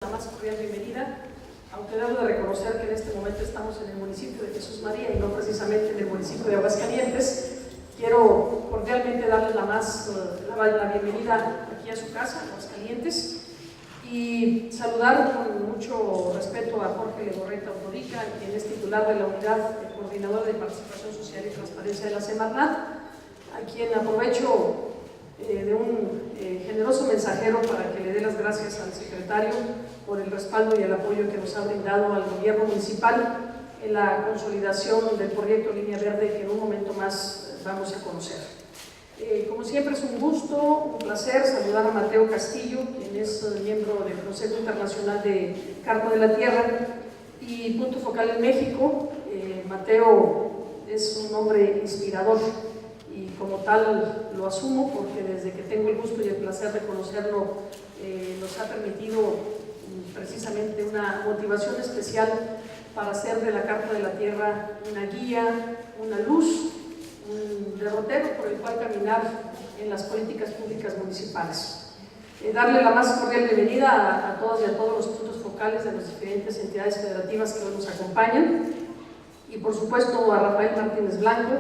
La más cordial bienvenida, aunque debo de reconocer que en este momento estamos en el municipio de Jesús María y no precisamente en el municipio de Aguascalientes. Quiero cordialmente darles la bienvenida aquí a su casa, Aguascalientes, y saludar con mucho respeto a Jorge Legorreta Ordorica, quien es titular de la unidad de coordinador de participación social y transparencia de la Semarnat, a quien aprovecho de un generoso mensajero para que le dé las gracias al secretario por el respaldo y el apoyo que nos ha brindado al gobierno municipal en la consolidación del proyecto Línea Verde, que en un momento más vamos a conocer. Como siempre es un gusto, un placer saludar a Mateo Castillo, quien es miembro del Consejo Internacional de Carta de la Tierra y punto focal en México. Mateo es un hombre inspirador y como tal lo asumo, porque desde que tengo el gusto y el placer de conocerlo nos ha permitido precisamente una motivación especial para hacer de la Carta de la Tierra una guía, una luz, un derrotero por el cual caminar en las políticas públicas municipales. Darle la más cordial bienvenida a todas y a todos los puntos focales de las diferentes entidades federativas que hoy nos acompañan, y por supuesto a Rafael Martínez Blanco,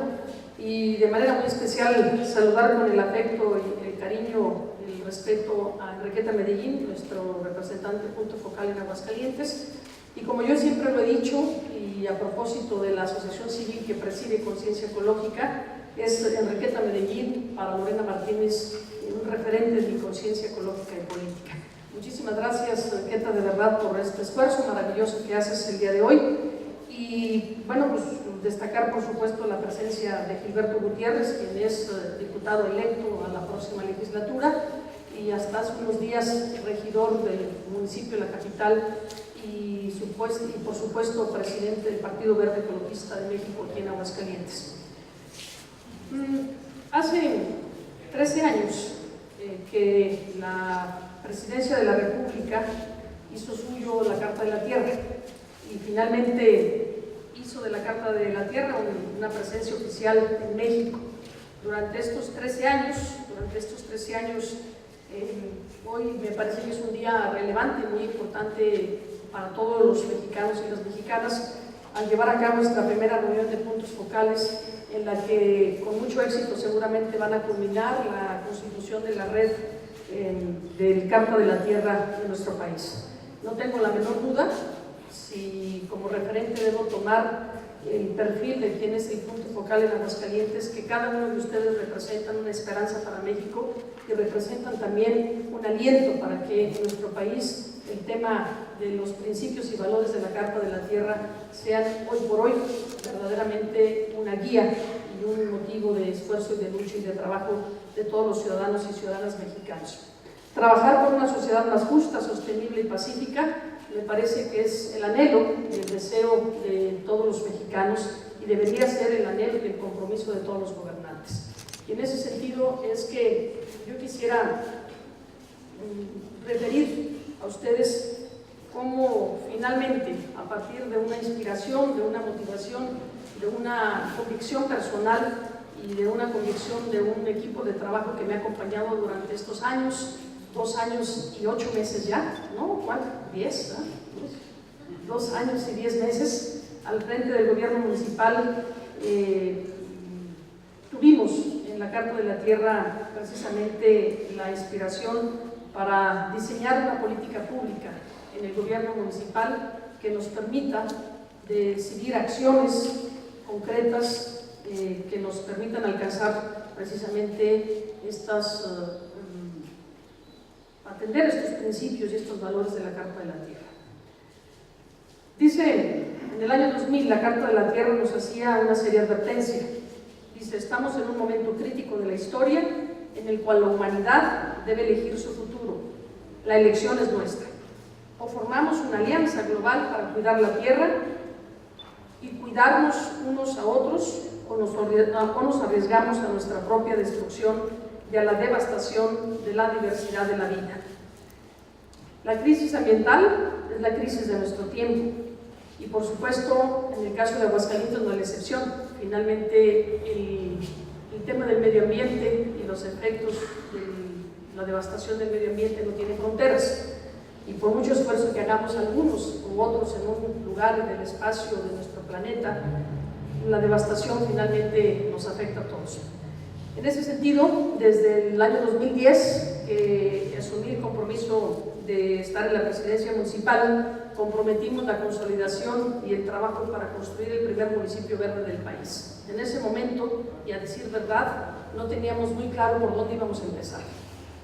y de manera muy especial saludar con el afecto y el cariño y el respeto a Enriqueta Medellín, nuestro representante punto focal en Aguascalientes. Y como yo siempre lo he dicho, y a propósito de la asociación civil que preside Conciencia Ecológica, es Enriqueta Medellín para Lorena Martínez un referente de mi conciencia ecológica y política. Muchísimas gracias, Enriqueta, de verdad, por este esfuerzo maravilloso que haces el día de hoy. Y bueno, pues destacar por supuesto la presencia de Gilberto Gutiérrez, quien es diputado electo a la próxima legislatura y hasta hace unos días regidor del municipio de la capital y por supuesto presidente del Partido Verde Ecologista de México aquí en Aguascalientes. Hace 13 años que la Presidencia de la República hizo suyo la Carta de la Tierra y finalmente hizo de la Carta de la Tierra una presencia oficial en México. Durante estos 13 años, hoy me parece que es un día relevante, muy importante para todos los mexicanos y las mexicanas, al llevar a cabo nuestra primera reunión de puntos focales, en la que con mucho éxito seguramente van a culminar la constitución de la red del Carta de la Tierra de nuestro país. No tengo la menor duda si como referente debo tomar el perfil de quien es el punto focal en Aguascalientes, que cada uno de ustedes representan una esperanza para México y representan también un aliento para que en nuestro país el tema de los principios y valores de la Carta de la Tierra sean hoy por hoy verdaderamente una guía y un motivo de esfuerzo y de lucha y de trabajo de todos los ciudadanos y ciudadanas mexicanos. Trabajar por una sociedad más justa, sostenible y pacífica me parece que es el anhelo y el deseo de todos los mexicanos y debería ser el anhelo y el compromiso de todos los gobernantes. Y en ese sentido es que yo quisiera referir a ustedes cómo finalmente, a partir de una inspiración, de una motivación, de una convicción personal y de una convicción de un equipo de trabajo que me ha acompañado durante estos años, 2 años y 8 meses ya, ¿no? ¿Cuánto? 10, ¿no? 2 años y 10 meses al frente del gobierno municipal. Tuvimos en la Carta de la Tierra precisamente la inspiración para diseñar una política pública en el gobierno municipal que nos permita decidir acciones concretas que nos permitan alcanzar precisamente atender estos principios y estos valores de la Carta de la Tierra. Dice, en el año 2000 la Carta de la Tierra nos hacía una seria advertencia. Dice, estamos en un momento crítico de la historia en el cual la humanidad debe elegir su futuro. La elección es nuestra. O formamos una alianza global para cuidar la Tierra y cuidarnos unos a otros, o nos arriesgamos a nuestra propia destrucción y a la devastación de la diversidad de la vida. La crisis ambiental es la crisis de nuestro tiempo y por supuesto en el caso de Aguascalientes no es la excepción. Finalmente el tema del medio ambiente y los efectos de la devastación del medio ambiente no tienen fronteras. y por mucho esfuerzo que hagamos algunos u otros en un lugar del espacio de nuestro planeta, la devastación finalmente nos afecta a todos. En ese sentido, desde el año 2010, que asumí el compromiso de estar en la presidencia municipal, comprometimos la consolidación y el trabajo para construir el primer municipio verde del país. En ese momento, y a decir verdad, no teníamos muy claro por dónde íbamos a empezar.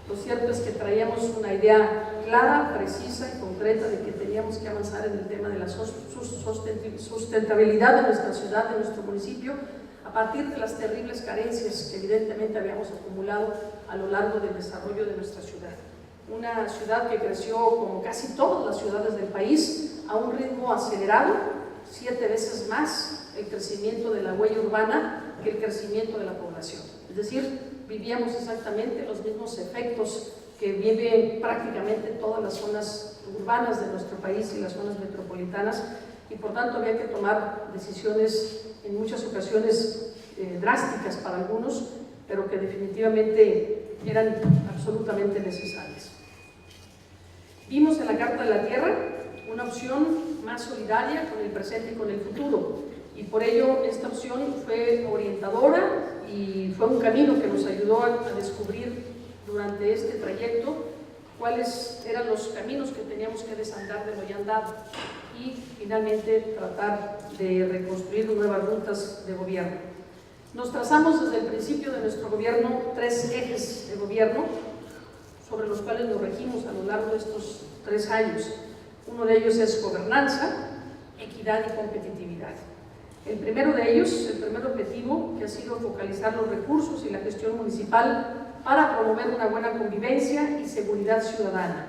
Lo cierto es que traíamos una idea clara, precisa y concreta de que teníamos que avanzar en el tema de la sustentabilidad de nuestra ciudad, de nuestro municipio, a partir de las terribles carencias que evidentemente habíamos acumulado a lo largo del desarrollo de nuestra ciudad. Una ciudad que creció, como casi todas las ciudades del país, a un ritmo acelerado, 7 veces más el crecimiento de la huella urbana que el crecimiento de la población. Es decir, vivíamos exactamente los mismos efectos que viven prácticamente todas las zonas urbanas de nuestro país y las zonas metropolitanas, y por tanto había que tomar decisiones en muchas ocasiones drásticas para algunos, pero que definitivamente eran absolutamente necesarias. Vimos en la Carta de la Tierra una opción más solidaria con el presente y con el futuro, y por ello esta opción fue orientadora y fue un camino que nos ayudó a descubrir durante este trayecto cuáles eran los caminos que teníamos que desandar de lo ya andado y finalmente tratar de reconstruir nuevas rutas de gobierno. Nos trazamos desde el principio de nuestro gobierno 3 ejes de gobierno sobre los cuales nos regimos a lo largo de estos 3 años. Uno de ellos es gobernanza, equidad y competitividad. El primero de ellos, el primer objetivo, que ha sido focalizar los recursos y la gestión municipal para promover una buena convivencia y seguridad ciudadana.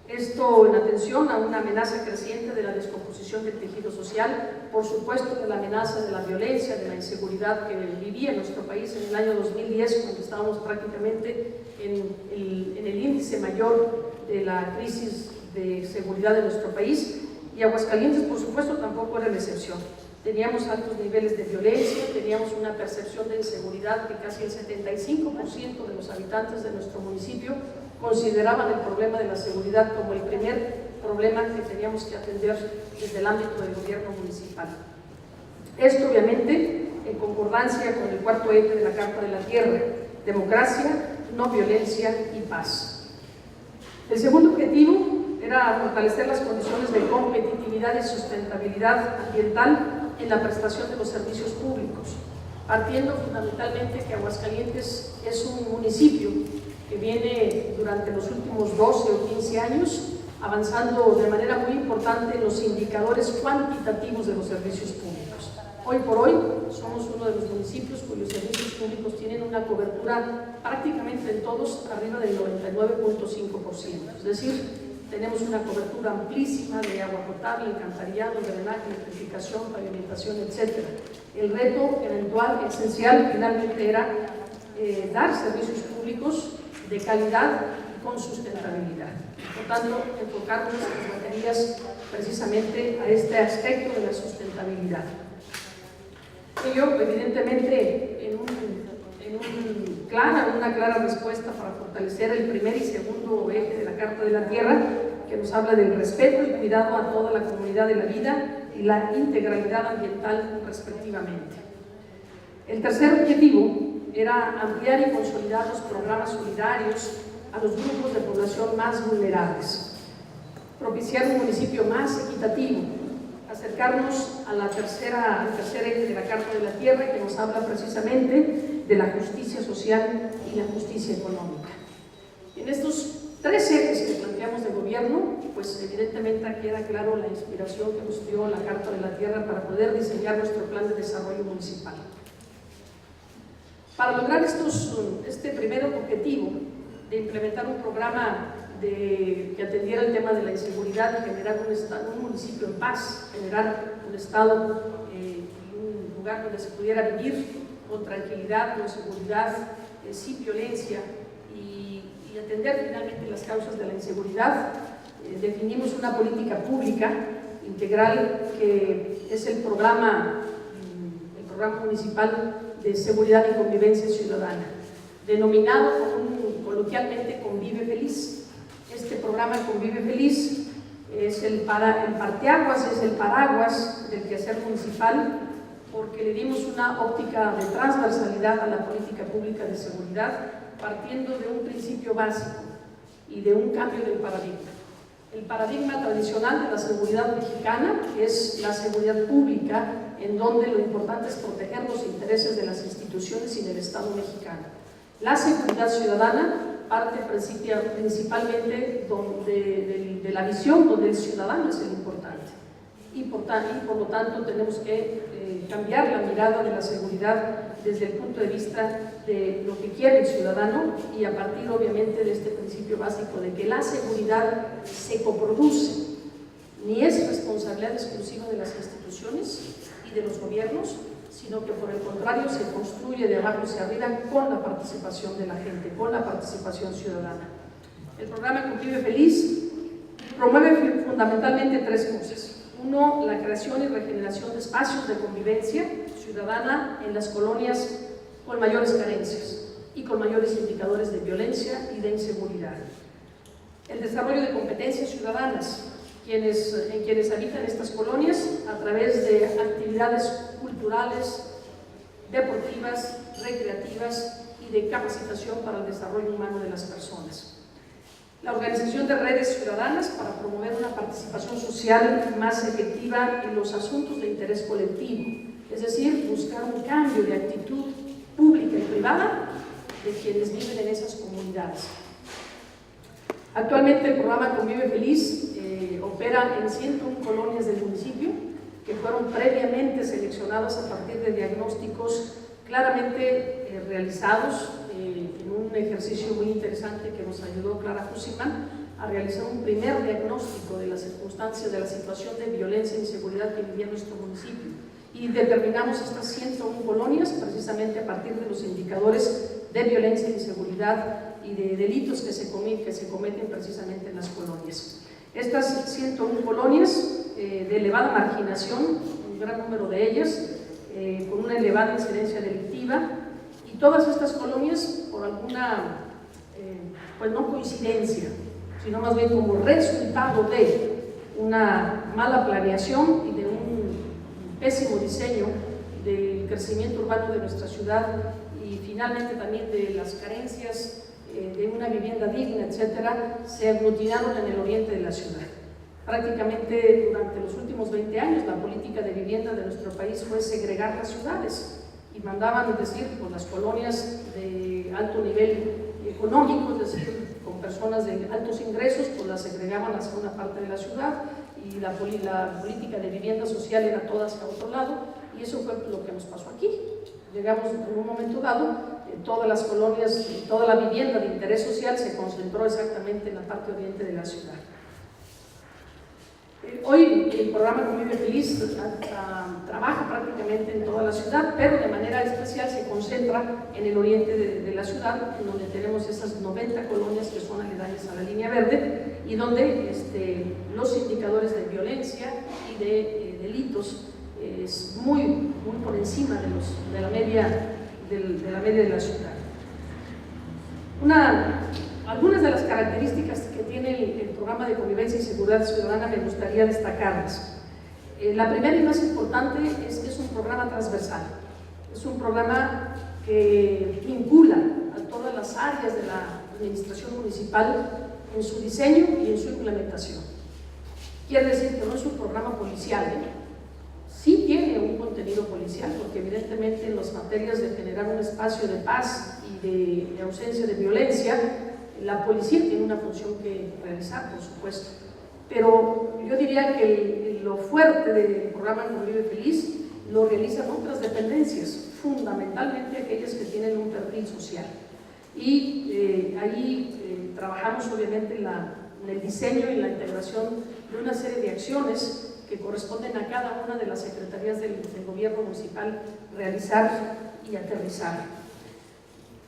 Esto en atención a una amenaza creciente de la descomposición del tejido social, por supuesto de la amenaza de la violencia, de la inseguridad que vivía nuestro país en el año 2010, cuando estábamos prácticamente en el índice mayor de la crisis de seguridad de nuestro país, y Aguascalientes, por supuesto, tampoco era la excepción. Teníamos altos niveles de violencia, teníamos una percepción de inseguridad que casi el 75% de los habitantes de nuestro municipio consideraban el problema de la seguridad como el primer problema que teníamos que atender desde el ámbito del gobierno municipal. Esto obviamente en concordancia con el 4º eje de la Carta de la Tierra: democracia, no violencia y paz. El segundo objetivo era fortalecer las condiciones de competitividad y sustentabilidad ambiental en la prestación de los servicios públicos, partiendo fundamentalmente que Aguascalientes es un municipio que viene durante los últimos 12 o 15 años avanzando de manera muy importante en los indicadores cuantitativos de los servicios públicos. Hoy por hoy somos uno de los municipios cuyos servicios públicos tienen una cobertura prácticamente en todos arriba del 99.5%, es decir, tenemos una cobertura amplísima de agua potable, alcantarillado, drenaje, electrificación, pavimentación, etc. El reto eventual, esencial, finalmente era dar servicios públicos de calidad y con sustentabilidad. Por tanto, enfocar nuestras baterías precisamente a este aspecto de la sustentabilidad. Ello, evidentemente, en una clara respuesta para fortalecer el primer y segundo eje de la Carta de la Tierra, que nos habla del respeto y cuidado a toda la comunidad de la vida y la integralidad ambiental respectivamente. El tercer objetivo era ampliar y consolidar los programas solidarios a los grupos de población más vulnerables, propiciar un municipio más equitativo, acercarnos a al tercer eje de la Carta de la Tierra, que nos habla precisamente de la justicia social y la justicia económica. En estos 3 ejes que planteamos de gobierno, pues evidentemente aquí era claro la inspiración que nos dio la Carta de la Tierra para poder diseñar nuestro plan de desarrollo municipal. Para lograr este primer objetivo de implementar un programa que atendiera el tema de la inseguridad y generar un municipio en paz, generar un estado y un lugar donde se pudiera vivir con tranquilidad, con seguridad, sin violencia y atender finalmente las causas de la inseguridad, definimos una política pública integral que es el programa municipal de seguridad y convivencia ciudadana, denominado coloquialmente Convive Feliz. Este programa Convive Feliz es el parteaguas, es el paraguas del quehacer municipal, porque le dimos una óptica de transversalidad a la política pública de seguridad, partiendo de un principio básico y de un cambio del paradigma. El paradigma tradicional de la seguridad mexicana es la seguridad pública, en donde lo importante es proteger los intereses de las instituciones y del Estado mexicano. La seguridad ciudadana parte principalmente de la visión donde el ciudadano es el importante. Y por lo tanto tenemos que cambiar la mirada de la seguridad desde el punto de vista de lo que quiere el ciudadano, y a partir obviamente de este principio básico de que la seguridad se coproduce, ni es responsabilidad exclusiva de las instituciones y de los gobiernos, sino que por el contrario se construye de abajo hacia arriba con la participación de la gente, con la participación ciudadana. El programa Convive Feliz promueve fundamentalmente tres cosas. Uno, la creación y regeneración de espacios de convivencia ciudadana en las colonias con mayores carencias y con mayores indicadores de violencia y de inseguridad. El desarrollo de competencias ciudadanas en quienes habitan estas colonias a través de actividades culturales, deportivas, recreativas y de capacitación para el desarrollo humano de las personas. La organización de redes ciudadanas para promover una participación social más efectiva en los asuntos de interés colectivo, es decir, buscar un cambio de actitud pública y privada de quienes viven en esas comunidades. Actualmente el programa Convive Feliz opera en 101 colonias del municipio que fueron previamente seleccionadas a partir de diagnósticos claramente realizados en un ejercicio muy interesante que nos ayudó Clara Husiman a realizar un primer diagnóstico de las circunstancias de la situación de violencia e inseguridad que vivía nuestro municipio, y determinamos estas 101 colonias precisamente a partir de los indicadores de violencia e inseguridad y de delitos que se cometen precisamente en las colonias. Estas 101 colonias de elevada marginación, un gran número de ellas, con una elevada incidencia delictiva, y todas estas colonias por alguna, pues no coincidencia, sino más bien como resultado de una mala planeación y de un pésimo diseño del crecimiento urbano de nuestra ciudad, y finalmente también de las carencias de una vivienda digna, etcétera, se aglutinaron en el oriente de la ciudad. Prácticamente durante los últimos 20 años la política de vivienda de nuestro país fue segregar las ciudades, y mandaban, es decir, pues las colonias de alto nivel económico, es decir, con personas de altos ingresos, pues las segregaban hacia una parte de la ciudad, y la política de vivienda social era toda hacia otro lado, y eso fue lo que nos pasó aquí. Llegamos en un momento dado, todas las colonias, toda la vivienda de interés social se concentró exactamente en la parte oriente de la ciudad. Hoy el programa Convive Feliz trabaja prácticamente en toda la ciudad, pero de manera especial se concentra en el oriente de la ciudad, en donde tenemos esas 90 colonias que son aledañas a la línea verde, y donde los indicadores de violencia y de delitos es muy por encima de la media de la ciudad. Algunas de las características que tiene el programa de convivencia y seguridad ciudadana me gustaría destacarlas. La primera y más importante es que es un programa transversal, es un programa que vincula a todas las áreas de la administración municipal en su diseño y en su implementación. Quiere decir que no es un programa policial, sí tiene un contenido policial, porque evidentemente en las materias de generar un espacio de paz y de ausencia de violencia, la policía tiene una función que realizar, por supuesto. Pero yo diría que lo fuerte del programa Convive Feliz lo realizan otras dependencias, fundamentalmente aquellas que tienen un perfil social. Y ahí trabajamos obviamente en el diseño y la integración de una serie de acciones que corresponden a cada una de las secretarías del gobierno municipal realizar y aterrizar.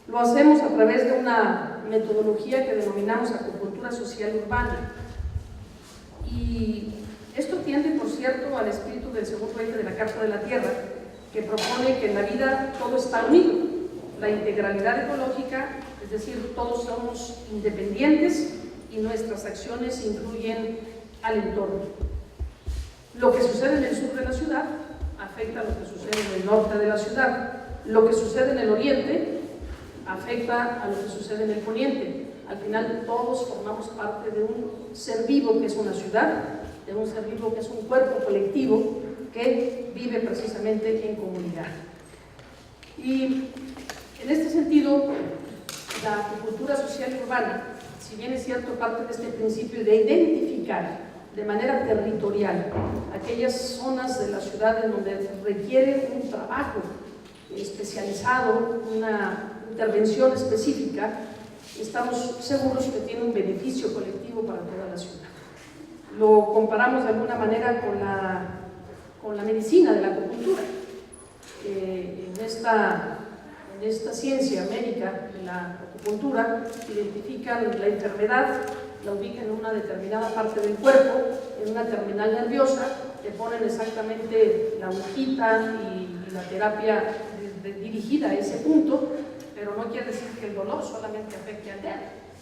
Lo hacemos a través de una metodología que denominamos acupuntura social urbana. Y esto tiende, por cierto, al espíritu del segundo eje de la Carta de la Tierra, que propone que en la vida todo está unido. La integralidad ecológica, es decir, todos somos independientes y nuestras acciones influyen al entorno. Lo que sucede en el sur de la ciudad afecta a lo que sucede en el norte de la ciudad. Lo que sucede en el oriente afecta a lo que sucede en el poniente. Al final todos formamos parte de un ser vivo que es una ciudad, de un ser vivo que es un cuerpo colectivo que vive precisamente en comunidad. Y en este sentido, la acuicultura social y urbana, si bien es cierto, parte de este principio de identificar de manera territorial aquellas zonas de la ciudad en donde requiere un trabajo especializado, una intervención específica, estamos seguros que tiene un beneficio colectivo para toda la ciudad. Lo comparamos de alguna manera con la medicina de la acupuntura. En esta ciencia médica de la acupuntura identifican la enfermedad, la ubican en una determinada parte del cuerpo, en una terminal nerviosa, le ponen exactamente la agujita y la terapia dirigida a ese punto, pero no quiere decir que el dolor solamente afecte al dedo.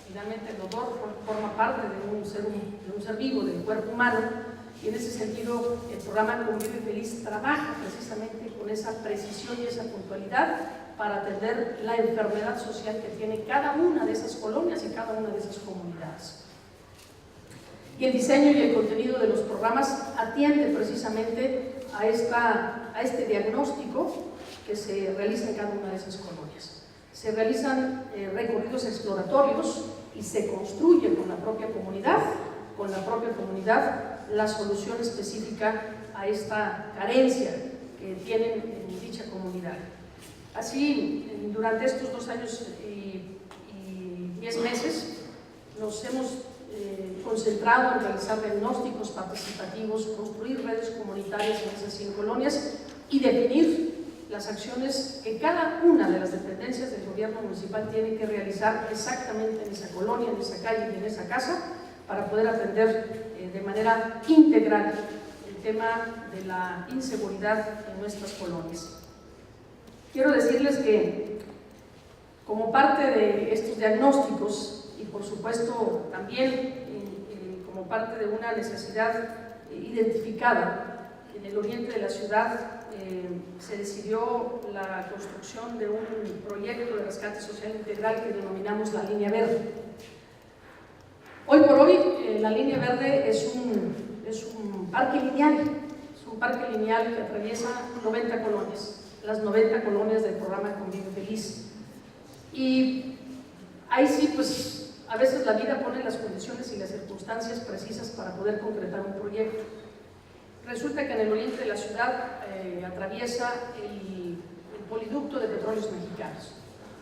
Finalmente el dolor forma parte de un ser vivo, del cuerpo humano, y en ese sentido el programa Convive Feliz trabaja precisamente con esa precisión y esa puntualidad para atender la enfermedad social que tiene cada una de esas colonias y cada una de esas comunidades. Y el diseño y el contenido de los programas atiende precisamente a este diagnóstico que se realiza en cada una de esas colonias. Se realizan recorridos exploratorios y se construye con la propia comunidad la solución específica a esta carencia que tienen en dicha comunidad. Así, durante estos 2 años y 10 meses nos hemos concentrado en realizar diagnósticos participativos, construir redes comunitarias en esas 100 colonias y definir las acciones que cada una de las dependencias del gobierno municipal tiene que realizar exactamente en esa colonia, en esa calle y en esa casa para poder atender de manera integral el tema de la inseguridad en nuestras colonias. Quiero decirles que como parte de estos diagnósticos y por supuesto también como parte de una necesidad identificada en el oriente de la ciudad, se decidió la construcción de un proyecto de rescate social integral que denominamos la Línea Verde. Hoy por hoy la Línea Verde es un parque lineal que atraviesa 90 colonias, las 90 colonias del programa Convive Feliz. Y ahí sí, pues a veces la vida pone las condiciones y las circunstancias precisas para poder concretar un proyecto. Resulta que en el oriente de la ciudad atraviesa el poliducto de Petróleos Mexicanos,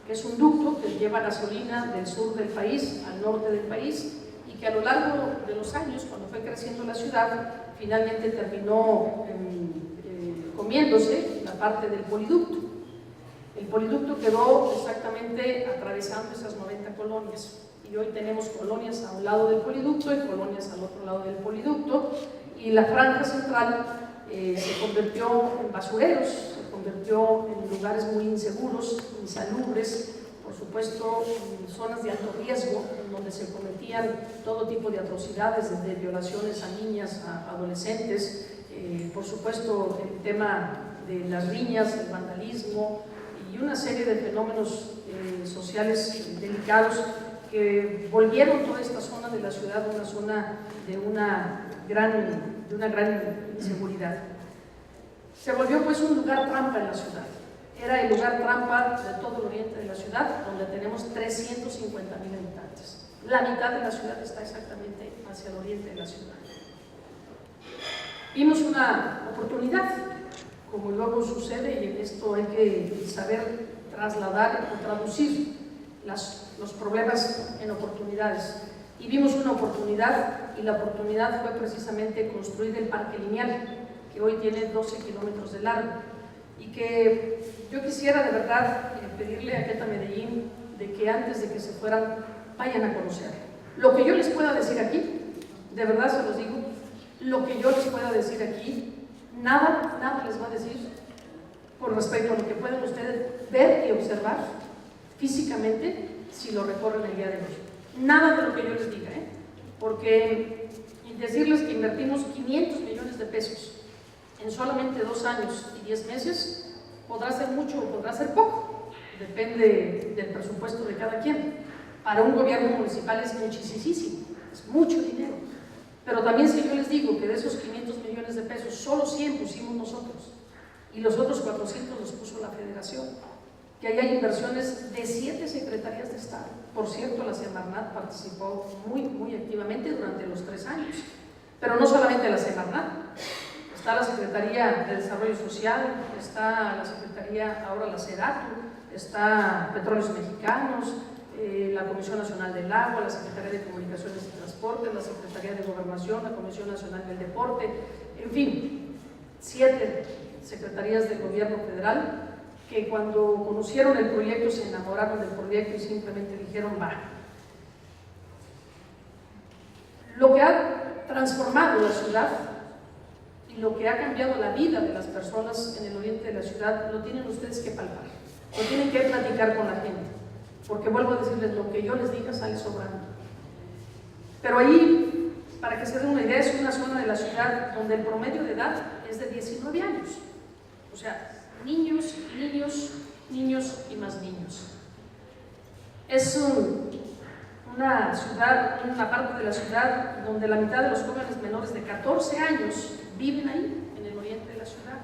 que es un ducto que lleva gasolina del sur del país al norte del país y que a lo largo de los años, cuando fue creciendo la ciudad, finalmente terminó comiéndose la parte del poliducto. El poliducto quedó exactamente atravesando esas 90 colonias y hoy tenemos colonias a un lado del poliducto y colonias al otro lado del poliducto, y la franja central se convirtió en basureros, se convirtió en lugares muy inseguros, insalubres, por supuesto en zonas de alto riesgo, en donde se cometían todo tipo de atrocidades, desde violaciones a niñas, a adolescentes, por supuesto el tema de las riñas, el vandalismo y una serie de fenómenos sociales delicados que volvieron toda esta zona de la ciudad una zona de una gran inseguridad. Se volvió pues un lugar trampa en la ciudad. Era el lugar trampa de todo el oriente de la ciudad, donde tenemos 350,000 habitantes. La mitad de la ciudad está exactamente hacia el oriente de la ciudad. Vimos una oportunidad, como luego sucede, y en esto hay que saber trasladar o traducir los problemas en oportunidades. Y vimos una oportunidad, y la oportunidad fue precisamente construir el parque lineal, que hoy tiene 12 kilómetros de largo, y que yo quisiera de verdad pedirle a Queta Medellín de que antes de que se fueran, vayan a conocer. Lo que yo les pueda decir aquí, de verdad se los digo, lo que yo les pueda decir aquí, nada les va a decir con respecto a lo que pueden ustedes ver y observar físicamente si lo recorren el día de hoy. Nada de lo que yo les diga, porque decirles que invertimos 500 millones de pesos en solamente 2 años y 10 meses, podrá ser mucho o podrá ser poco, depende del presupuesto de cada quien. Para un gobierno municipal es muchísimo, es mucho dinero. Pero también si yo les digo que de esos 500 millones de pesos, solo 100 pusimos nosotros y los otros 400 los puso la Federación, que ahí hay inversiones de 7 secretarías de Estado. Por cierto, la Semarnat participó muy activamente durante los 3 años, pero no solamente la Semarnat, está la Secretaría de Desarrollo Social, está la Secretaría, ahora la SEDATU, está Petróleos Mexicanos, la Comisión Nacional del Agua, la Secretaría de Comunicaciones y Transportes, la Secretaría de Gobernación, la Comisión Nacional del Deporte, en fin, 7 secretarías del gobierno federal que cuando conocieron el proyecto se enamoraron del proyecto y simplemente dijeron va. Lo que ha transformado la ciudad y lo que ha cambiado la vida de las personas en el oriente de la ciudad lo tienen ustedes que palpar, lo tienen que platicar con la gente, porque vuelvo a decirles, lo que yo les diga sale sobrando. Pero ahí, para que se den una idea, es una zona de la ciudad donde el promedio de edad es de 19 años, o sea, niños y más niños. Es una ciudad, una parte de la ciudad donde la mitad de los jóvenes menores de 14 años viven ahí, en el oriente de la ciudad.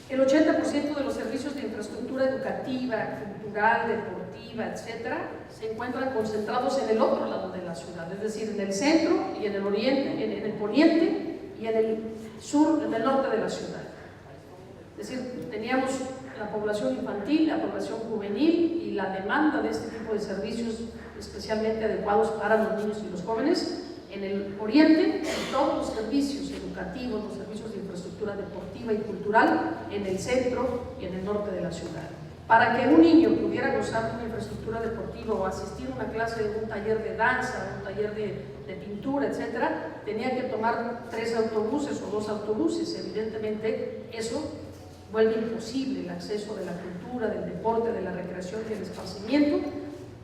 El 80% de los servicios de infraestructura educativa, cultural, deportiva, etcétera, se encuentran concentrados en el otro lado de la ciudad, es decir, en el centro y en el oriente, en el poniente y en el sur, en el norte de la ciudad. Es decir, teníamos la población infantil, la población juvenil y la demanda de este tipo de servicios especialmente adecuados para los niños y los jóvenes en el oriente, y todos los servicios educativos, los servicios de infraestructura deportiva y cultural en el centro y en el norte de la ciudad. Para que un niño pudiera gozar de una infraestructura deportiva o asistir a una clase de un taller de danza, un taller de pintura, etcétera, tenía que tomar 3 autobuses o 2 autobuses. Evidentemente eso vuelve imposible el acceso de la cultura, del deporte, de la recreación y del esparcimiento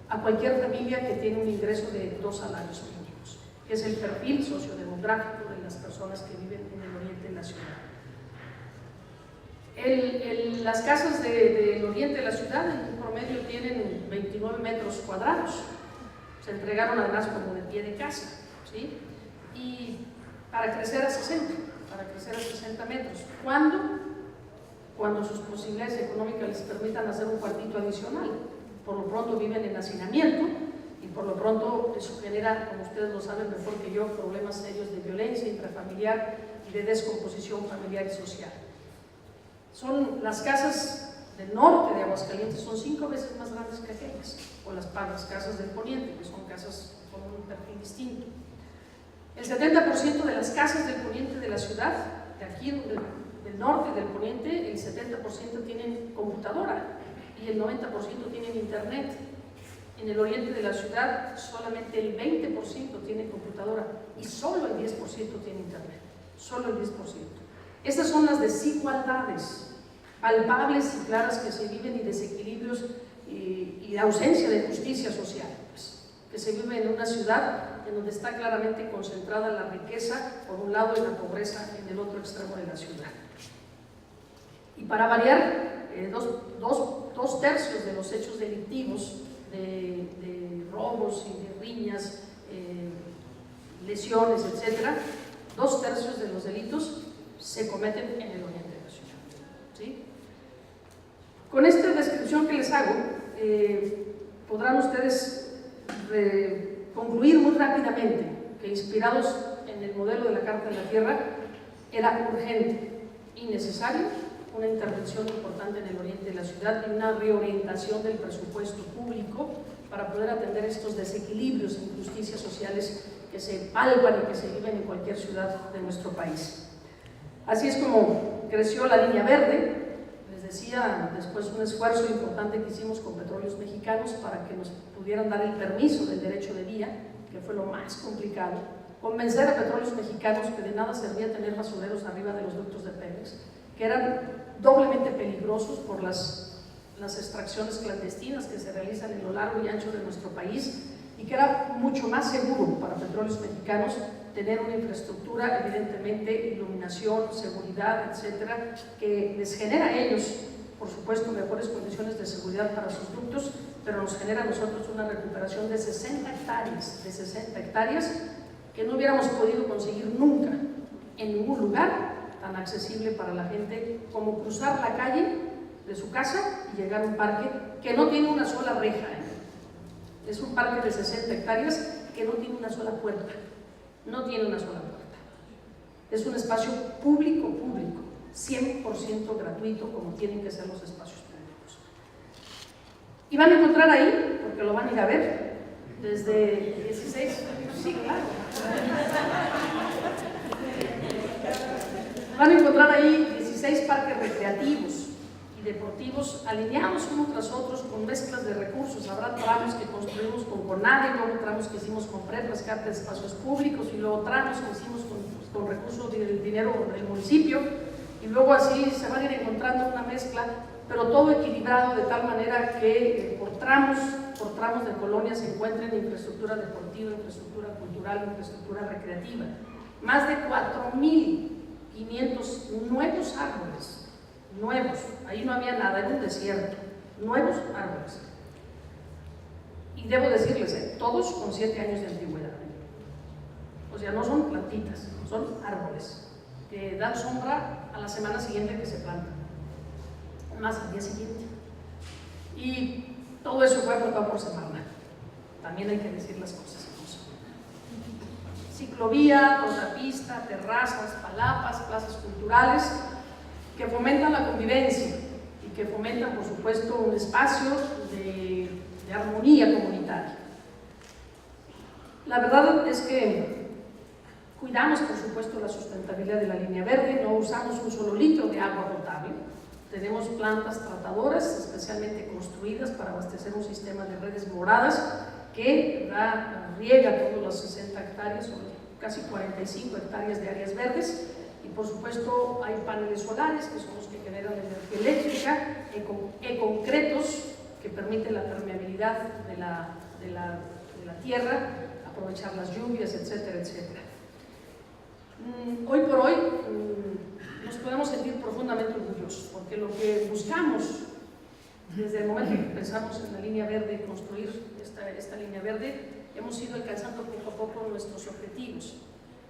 a cualquier familia que tiene un ingreso de 2 salarios mínimos, que es el perfil sociodemográfico de las personas que viven en el oriente de la ciudad. Las casas del oriente de la ciudad en un promedio tienen 29 metros cuadrados, se entregaron además como de pie de casa, ¿sí? Y para crecer a 60 metros. Cuando sus posibilidades económicas les permitan hacer un cuartito adicional. Por lo pronto viven en hacinamiento y por lo pronto eso genera, como ustedes lo saben mejor que yo, problemas serios de violencia intrafamiliar y de descomposición familiar y social. Las casas del norte de Aguascalientes son 5 veces más grandes que aquellas, o las casas del poniente, que son casas con un perfil distinto. El 70% de las casas del poniente de la ciudad, de aquí del norte y del poniente, el 70% tienen computadora y el 90% tienen internet. En el oriente de la ciudad solamente el 20% tiene computadora y solo el 10% tiene internet, solo el 10%. Estas son las desigualdades palpables y claras que se viven y desequilibrios y ausencia de justicia social, pues, que se vive en una ciudad en donde está claramente concentrada la riqueza por un lado y la pobreza en el otro extremo de la ciudad. Y para variar, 2 tercios de los hechos delictivos de robos y de riñas, lesiones, etcétera, 2 tercios de los delitos se cometen en el oriente de la ciudad, ¿sí? Con esta descripción que les hago, podrán ustedes concluir muy rápidamente que, inspirados en el modelo de la Carta de la Tierra, era urgente y necesario una intervención importante en el oriente de la ciudad y una reorientación del presupuesto público para poder atender estos desequilibrios e injusticias sociales que se palpan y que se viven en cualquier ciudad de nuestro país. Así es como creció la Línea Verde. Les decía, después un esfuerzo importante que hicimos con Petróleos Mexicanos para que nos pudieran dar el permiso del derecho de vía, que fue lo más complicado, convencer a Petróleos Mexicanos que de nada servía tener basureros arriba de los ductos de Pemex, que eran doblemente peligrosos por las extracciones clandestinas que se realizan en lo largo y ancho de nuestro país, y que era mucho más seguro para Petróleos Mexicanos tener una infraestructura, evidentemente, iluminación, seguridad, etcétera, que les genera a ellos, por supuesto, mejores condiciones de seguridad para sus ductos, pero nos genera a nosotros una recuperación de 60 hectáreas, que no hubiéramos podido conseguir nunca en ningún lugar tan accesible para la gente como cruzar la calle de su casa y llegar a un parque que no tiene una sola reja, Es un parque de 60 hectáreas que no tiene una sola puerta, no tiene una sola puerta. Es un espacio público, 100% gratuito, como tienen que ser los espacios públicos. Y van a encontrar ahí, porque lo van a ir a ver, desde 16, sí, claro. Van a encontrar ahí 16 parques recreativos y deportivos alineados unos tras otros con mezclas de recursos. Habrá tramos que construimos con CONADE, luego tramos que hicimos con PREP, rescate de espacios públicos, y luego tramos que hicimos con recursos del dinero del municipio, y luego así se van a ir encontrando una mezcla, pero todo equilibrado de tal manera que por tramos de colonia se encuentren infraestructura deportiva, infraestructura cultural, infraestructura recreativa. Más de 4.500 nuevos árboles, nuevos, ahí no había nada, era un desierto, nuevos árboles. Y debo decirles, todos con 7 años de antigüedad. O sea, no son plantitas, son árboles que dan sombra a la semana siguiente que se plantan, más al día siguiente. Y todo eso fue aportado por Semarnat. También hay que decir las cosas como son. Ciclovía, contrapista, terrazas, palapas, plazas culturales que fomentan la convivencia y que fomentan, por supuesto, un espacio de armonía comunitaria. La verdad es que cuidamos, por supuesto, la sustentabilidad de la línea verde, no usamos un solo litro de agua potable. Tenemos plantas tratadoras especialmente construidas para abastecer un sistema de redes moradas que riega todas las 60 hectáreas, son casi 45 hectáreas de áreas verdes, y por supuesto hay paneles solares que son los que generan energía eléctrica, concretos que permiten la permeabilidad de la tierra, aprovechar las lluvias, etcétera, etcétera. Hoy por hoy nos podemos sentir profundamente orgullosos, porque lo que buscamos desde el momento que pensamos en la línea verde, construir esta línea verde, hemos ido alcanzando poco a poco nuestros objetivos.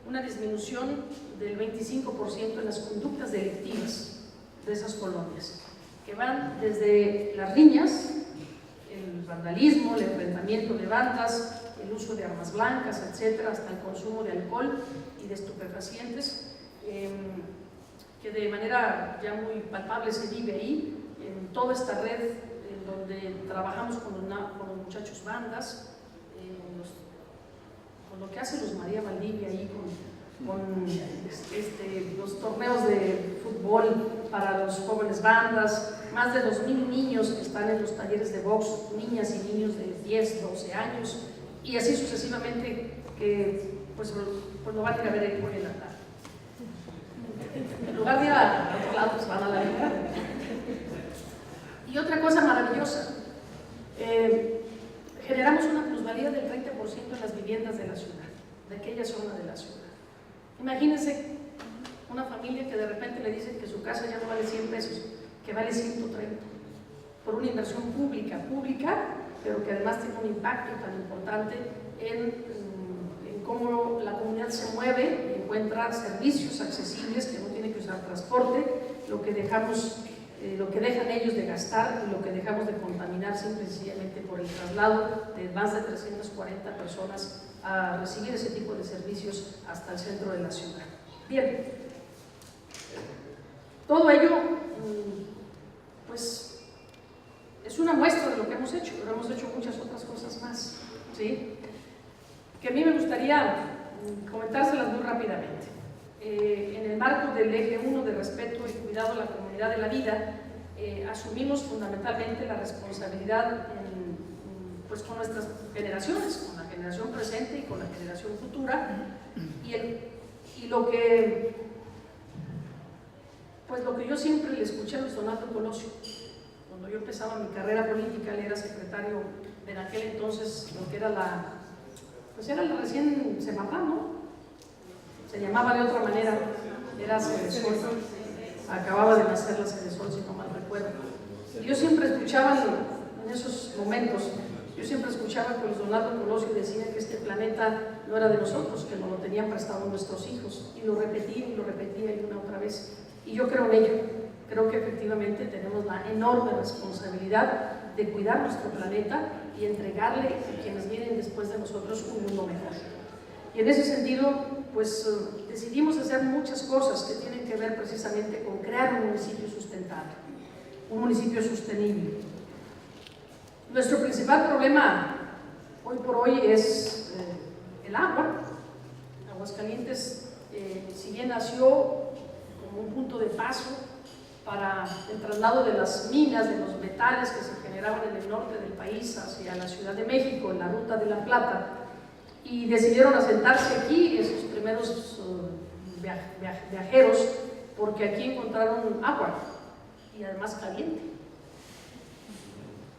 Una disminución del 25% en las conductas delictivas de esas colonias, que van desde las riñas, el vandalismo, el enfrentamiento de bandas, el uso de armas blancas, etcétera, hasta el consumo de alcohol y de estupefacientes, que de manera ya muy palpable se vive ahí, en toda esta red en donde trabajamos con los muchachos bandas, con lo que hace los María Valdivia ahí, con los torneos de fútbol para los jóvenes bandas, más de 2.000 niños que están en los talleres de box, niñas y niños de 10, 12 años, y así sucesivamente, que pues lo van a ir a ver ahí hoy en la tarde. En lugar de ir a otro lado, pues van a la vida. Y otra cosa maravillosa, generamos una plusvalía del 30% en las viviendas de la ciudad, de aquella zona de la ciudad. Imagínense una familia que de repente le dicen que su casa ya no vale 100 pesos, que vale 130, por una inversión pública, pero que además tiene un impacto tan importante en cómo la comunidad se mueve y encuentra servicios accesibles, que no tiene que usar transporte, lo que dejan ellos de gastar y lo que dejamos de contaminar simplemente por el traslado de más de 340 personas a recibir ese tipo de servicios hasta el centro de la ciudad. Bien, todo ello pues es una muestra de lo que hemos hecho, pero hemos hecho muchas otras cosas más, ¿sí? Que a mí me gustaría comentárselas muy rápidamente. En el marco del eje 1 de respeto y cuidado a la comunidad de la vida, asumimos fundamentalmente la responsabilidad pues con nuestras generaciones, con la generación presente y con la generación futura, y lo que yo siempre le escuché a Luis Donaldo Colosio. Cuando yo empezaba mi carrera política, él era secretario de en aquel entonces lo que era la pues era el recién Semarnat, ¿no? Se llamaba de otra manera, era Cedesol, acababa de nacer la Cedesol, si no mal recuerdo. Y yo siempre escuchaba en esos momentos, yo siempre escuchaba que Luis Donaldo Colosio decía que este planeta no era de nosotros, que nos lo tenían prestado nuestros hijos, y lo repetía y una otra vez. Y yo creo en ello, creo que efectivamente tenemos la enorme responsabilidad de cuidar nuestro planeta y entregarle a quienes vienen después de nosotros un mundo mejor. Y en ese sentido, pues decidimos hacer muchas cosas que tienen que ver precisamente con crear un municipio sustentable, un municipio sostenible. Nuestro principal problema hoy por hoy es el agua. Aguascalientes, si bien nació como un punto de paso para el traslado de las minas, de los metales que se generaban en el norte del país hacia la Ciudad de México, en la Ruta de la Plata, y decidieron asentarse aquí esos primeros viajeros, porque aquí encontraron agua y además caliente.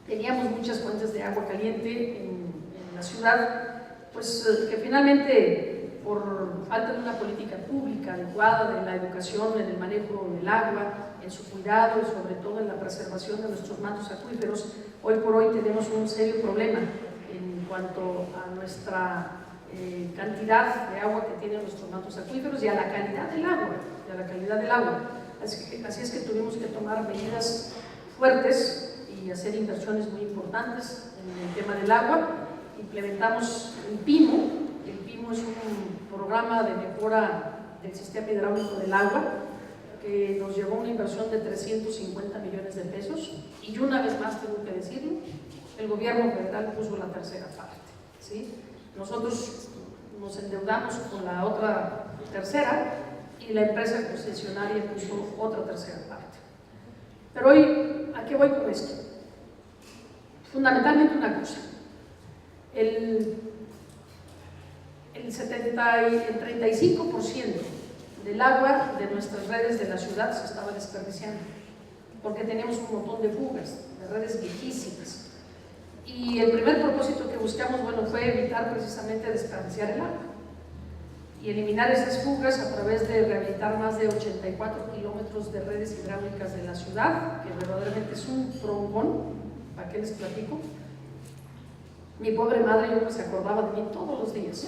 Teníamos muchas fuentes de agua caliente en la ciudad, pues que finalmente, por falta de una política pública adecuada, de la educación en el manejo del agua, en su cuidado y sobre todo en la preservación de nuestros mantos acuíferos, hoy por hoy tenemos un serio problema en cuanto a nuestra cantidad de agua que tienen nuestros mantos acuíferos y a la calidad del agua, Así es que tuvimos que tomar medidas fuertes y hacer inversiones muy importantes en el tema del agua. Implementamos el PIMO. El PIMO es un programa de mejora del sistema hidráulico del agua que nos llevó a una inversión de 350 millones de pesos, y una vez más tengo que decirlo, el gobierno federal puso la tercera parte, ¿sí? Nosotros nos endeudamos con la otra tercera y la empresa concesionaria puso otra tercera parte. Pero hoy, ¿a qué voy con esto? Fundamentalmente una cosa: el 35% del agua de nuestras redes de la ciudad se estaba desperdiciando, porque teníamos un montón de fugas, de redes viejísimas. Y el primer propósito que buscamos, bueno, fue evitar precisamente desperdiciar el agua y eliminar esas fugas a través de rehabilitar más de 84 kilómetros de redes hidráulicas de la ciudad, que verdaderamente es un trombón. ¿Para qué les platico? Mi pobre madre, yo se acordaba de mí todos los días,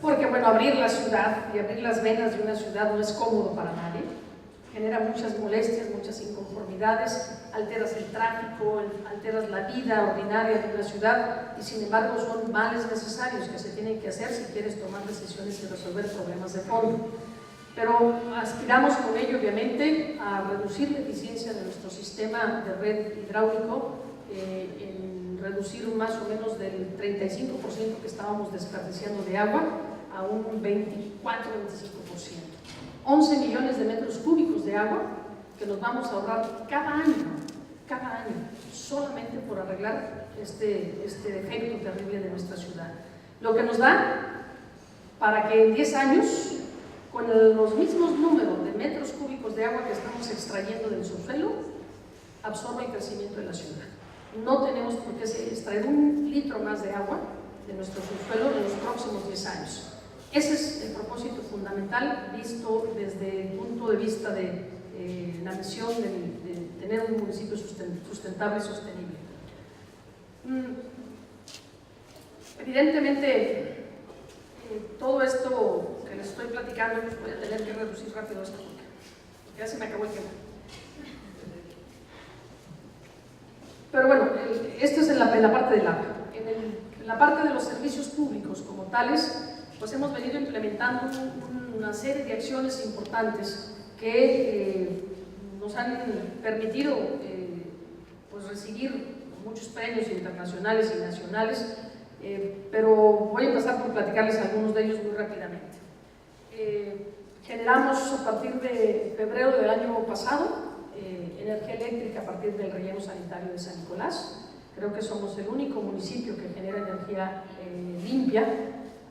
porque bueno, abrir la ciudad y abrir las venas de una ciudad no es cómodo para nadie, genera muchas molestias, muchas inconformidades, alteras el tráfico, alteras la vida ordinaria de una ciudad, y sin embargo son males necesarios que se tienen que hacer si quieres tomar decisiones y resolver problemas de fondo. Pero aspiramos con ello, obviamente, a reducir la eficiencia de nuestro sistema de red hidráulico, en reducir más o menos del 35% que estábamos desperdiciando de agua a un 24-25%. 11 millones de metros cúbicos de agua que nos vamos a ahorrar cada año, solamente por arreglar este defecto terrible de nuestra ciudad. Lo que nos da para que en 10 años, con los mismos números de metros cúbicos de agua que estamos extrayendo del subsuelo, absorba el crecimiento de la ciudad. No tenemos por qué extraer un litro más de agua de nuestro subsuelo en los próximos 10 años. Ese es el propósito fundamental, visto desde el punto de vista de la misión de tener un municipio sustentable y sostenible. Evidentemente, todo esto que les estoy platicando, voy a tener que reducir rápido esto porque ya se me acabó el tiempo. Pero bueno, esto es en la parte del agua. En la parte de los servicios públicos como tales, pues hemos venido implementando una serie de acciones importantes que nos han permitido pues recibir muchos premios internacionales y nacionales, pero voy a empezar por platicarles algunos de ellos muy rápidamente. Generamos a partir de febrero del año pasado energía eléctrica a partir del relleno sanitario de San Nicolás. Creo que somos el único municipio que genera energía limpia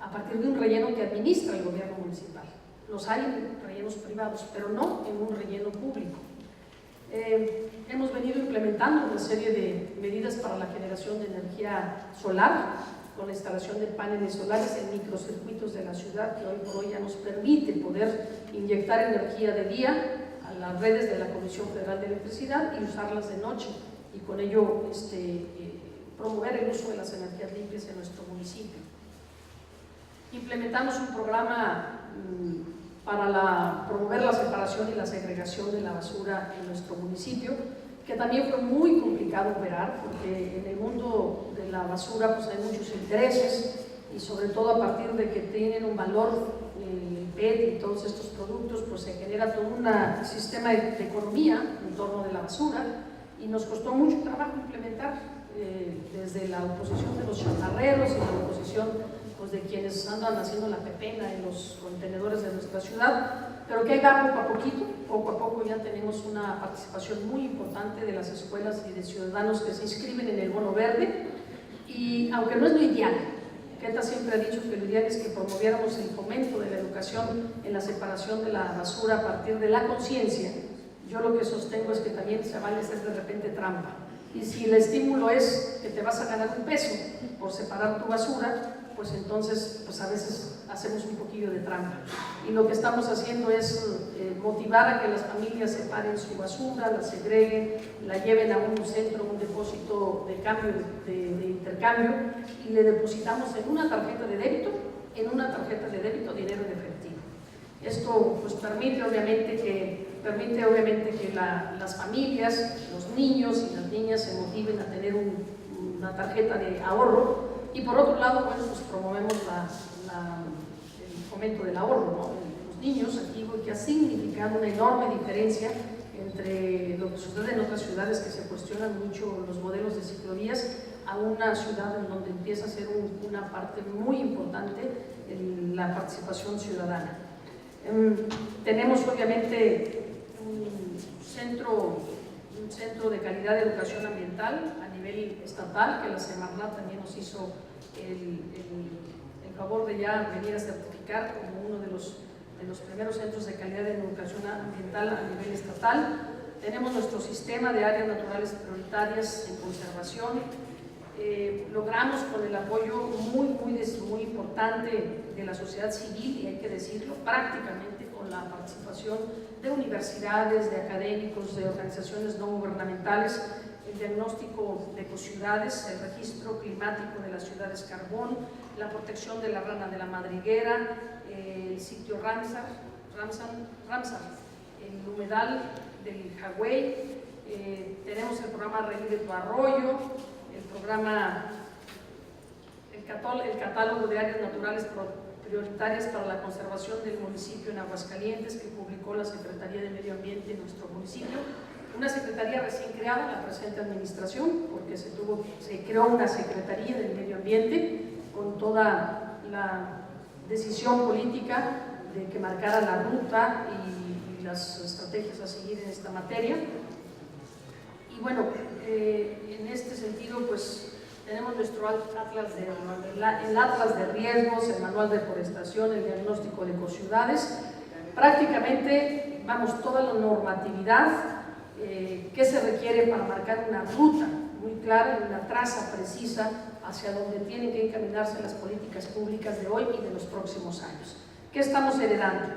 a partir de un relleno que administra el gobierno municipal. Los hay en rellenos privados, pero no en un relleno público. Hemos venido implementando una serie de medidas para la generación de energía solar, con la instalación de paneles solares en microcircuitos de la ciudad, que hoy por hoy ya nos permite poder inyectar energía de día a las redes de la Comisión Federal de Electricidad y usarlas de noche, y con ello promover el uso de las energías limpias en nuestro municipio. Implementamos un programa para promover la separación y la segregación de la basura en nuestro municipio, que también fue muy complicado operar, porque en el mundo de la basura pues hay muchos intereses, y sobre todo a partir de que tienen un valor el PET y todos estos productos, pues se genera todo un sistema de economía en torno de la basura, y nos costó mucho trabajo implementar, desde la oposición de los chatarreros y la oposición pues, de quienes andan haciendo la pepena en los contenedores de nuestra ciudad, pero que ahí va poco a poco ya tenemos una participación muy importante de las escuelas y de ciudadanos que se inscriben en el bono verde. Y aunque no es lo ideal, Queta siempre ha dicho que lo ideal es que promoviéramos el fomento de la educación en la separación de la basura a partir de la conciencia. Yo lo que sostengo es que también se vale hacer de repente trampa, y si el estímulo es que te vas a ganar un peso por separar tu basura, pues entonces pues a veces hacemos un poquillo de trampa, y lo que estamos haciendo es motivar a que las familias separen su basura, la segreguen, la lleven a un centro, un depósito de cambio, de intercambio, y le depositamos en una tarjeta de débito dinero en efectivo. Esto pues permite obviamente que las familias, los niños y las niñas se motiven a tener una tarjeta de ahorro, y por otro lado, bueno, pues promovemos el fomento del ahorro, ¿no? Los niños, aquí que ha significado una enorme diferencia entre lo que sucede en otras ciudades, que se cuestionan mucho los modelos de ciclovías, a una ciudad en donde empieza a ser una parte muy importante en la participación ciudadana. Tenemos obviamente un centro de calidad de educación ambiental a nivel estatal, que la Semarnat también nos hizo el favor de ya venir a certificar como uno de los primeros centros de calidad de educación ambiental a nivel estatal. Tenemos nuestro sistema de áreas naturales prioritarias en conservación. Logramos con el apoyo muy importante de la sociedad civil, y hay que decirlo, prácticamente con la participación de universidades, de académicos, de organizaciones no gubernamentales, el diagnóstico de eciudades, el registro climático de las ciudades carbón, la protección de la rana de la madriguera, el sitio Ramsar, el humedal del Jagüey, tenemos el programa Revive tu Arroyo, el catálogo de áreas naturales prioritarias para la conservación del municipio en Aguascalientes, que publicó la Secretaría de Medio Ambiente en nuestro municipio. Una secretaría recién creada en la presente administración, porque se creó una Secretaría del Medio Ambiente con toda la decisión política de que marcara la ruta y las estrategias a seguir en esta materia. Y bueno, en este sentido, pues tenemos nuestro el atlas de riesgos, el manual de forestación, el diagnóstico de ecociudades, prácticamente, vamos, toda la normatividad que se requiere para marcar una ruta muy clara y una traza precisa hacia donde tienen que encaminarse las políticas públicas de hoy y de los próximos años. ¿Qué estamos heredando?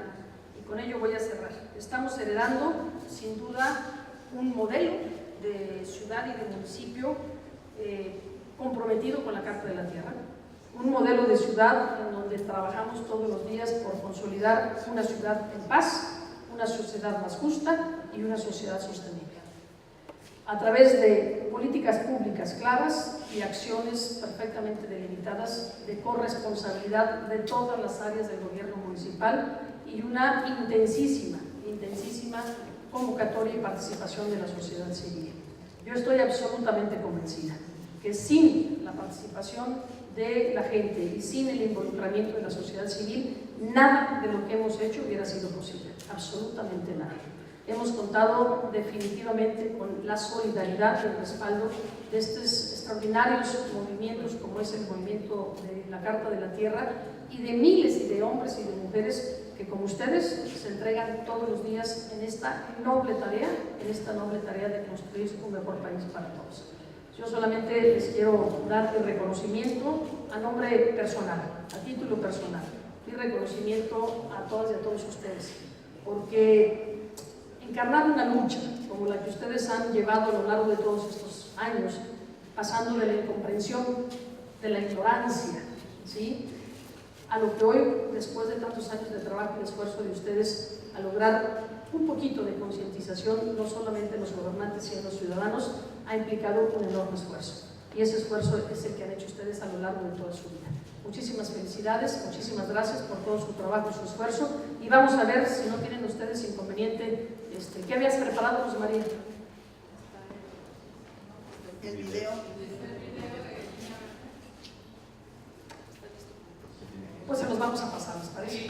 Y con ello voy a cerrar. Estamos heredando, sin duda, un modelo de ciudad y de municipio comprometido con la Carta de la Tierra, un modelo de ciudad en donde trabajamos todos los días por consolidar una ciudad en paz, una sociedad más justa y una sociedad sostenible, a través de políticas públicas claras y acciones perfectamente delimitadas de corresponsabilidad de todas las áreas del gobierno municipal, y una intensísima convocatoria y participación de la sociedad civil. Yo estoy absolutamente convencida que sin la participación de la gente y sin el involucramiento de la sociedad civil, nada de lo que hemos hecho hubiera sido posible, absolutamente nada. Hemos contado definitivamente con la solidaridad y el respaldo de estos extraordinarios movimientos, como es el movimiento de la Carta de la Tierra, y de miles de hombres y de mujeres que, como ustedes, se entregan todos los días en esta noble tarea de construir un mejor país para todos. Yo solamente les quiero dar el reconocimiento a nombre personal, a título personal, mi reconocimiento a todas y a todos ustedes, porque encarnar una lucha como la que ustedes han llevado a lo largo de todos estos años, pasando de la incomprensión, de la ignorancia, ¿sí?, a lo que hoy, después de tantos años de trabajo y esfuerzo de ustedes, a lograr un poquito de concientización, no solamente en los gobernantes y en los ciudadanos, ha implicado un enorme esfuerzo. Y ese esfuerzo es el que han hecho ustedes a lo largo de toda su vida. Muchísimas felicidades, muchísimas gracias por todo su trabajo y su esfuerzo. Y vamos a ver si no tienen ustedes inconveniente. ¿Qué habías preparado, José María? El video. Pues se los vamos a pasar, ¿les parece?